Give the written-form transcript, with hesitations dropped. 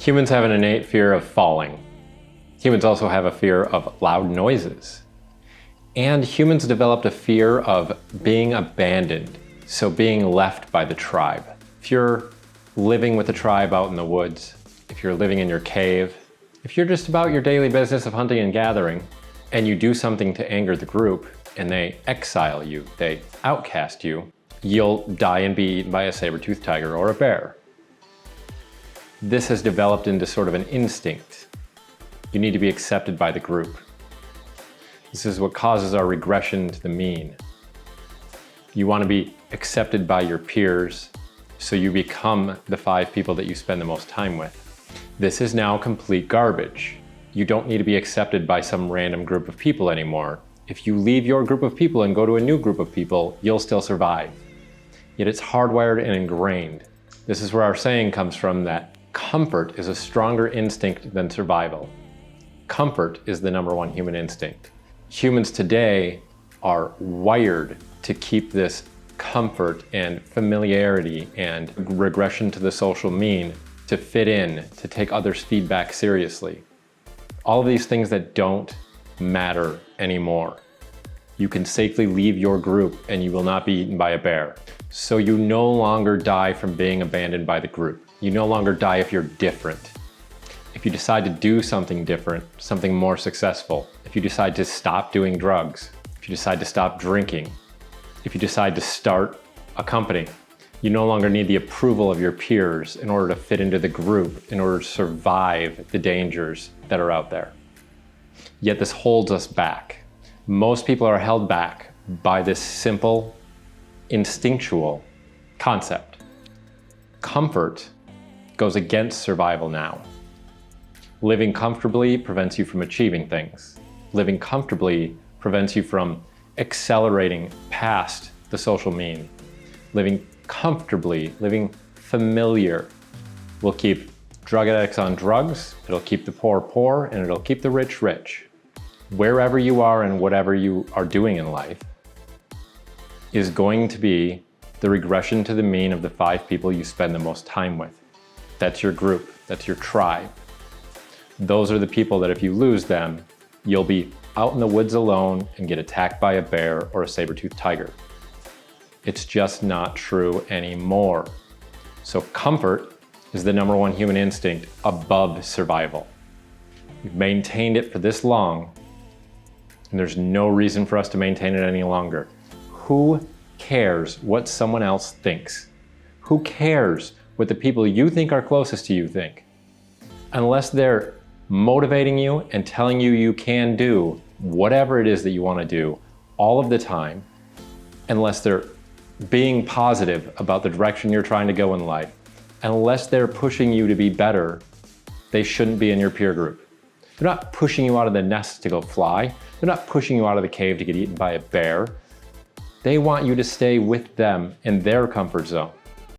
Humans have an innate fear of falling. Humans also have a fear of loud noises. And humans developed a fear of being abandoned, so being left by the tribe. If you're living with the tribe out in the woods, if you're living in your cave, if you're just about your daily business of hunting and gathering, and you do something to anger the group, and they exile you, they outcast you, you'll die and be eaten by a saber-toothed tiger or a bear. This has developed into sort of an instinct. You need to be accepted by the group. This is what causes our regression to the mean. You want to be accepted by your peers, so you become the 5 people that you spend the most time with. This is now complete garbage. You don't need to be accepted by some random group of people anymore. If you leave your group of people and go to a new group of people, you'll still survive. Yet it's hardwired and ingrained. This is where our saying comes from that comfort is a stronger instinct than survival. Comfort is the #1 human instinct. Humans today are wired to keep this comfort and familiarity and regression to the social mean, to fit in, to take others' feedback seriously. All of these things that don't matter anymore. You can safely leave your group and you will not be eaten by a bear. So you no longer die from being abandoned by the group. You no longer die if you're different. If you decide to do something different, something more successful, if you decide to stop doing drugs, if you decide to stop drinking, if you decide to start a company, you no longer need the approval of your peers in order to fit into the group, in order to survive the dangers that are out there. Yet this holds us back. Most people are held back by this simple, instinctual concept. Comfort goes against survival now. Living comfortably prevents you from achieving things. Living comfortably prevents you from accelerating past the social mean. Living comfortably, living familiar will keep drug addicts on drugs, it'll keep the poor poor, and it'll keep the rich rich. Wherever you are and whatever you are doing in life is going to be the regression to the mean of the 5 people you spend the most time with. That's your group, that's your tribe. Those are the people that if you lose them, you'll be out in the woods alone and get attacked by a bear or a saber-toothed tiger. It's just not true anymore. So comfort is the #1 human instinct above survival. We've maintained it for this long, and there's no reason for us to maintain it any longer. Who cares what someone else thinks? Who cares what the people you think are closest to you think? Unless they're motivating you and telling you you can do whatever it is that you want to do all of the time, unless they're being positive about the direction you're trying to go in life, unless they're pushing you to be better, they shouldn't be in your peer group. They're not pushing you out of the nest to go fly. They're not pushing you out of the cave to get eaten by a bear. They want you to stay with them in their comfort zone.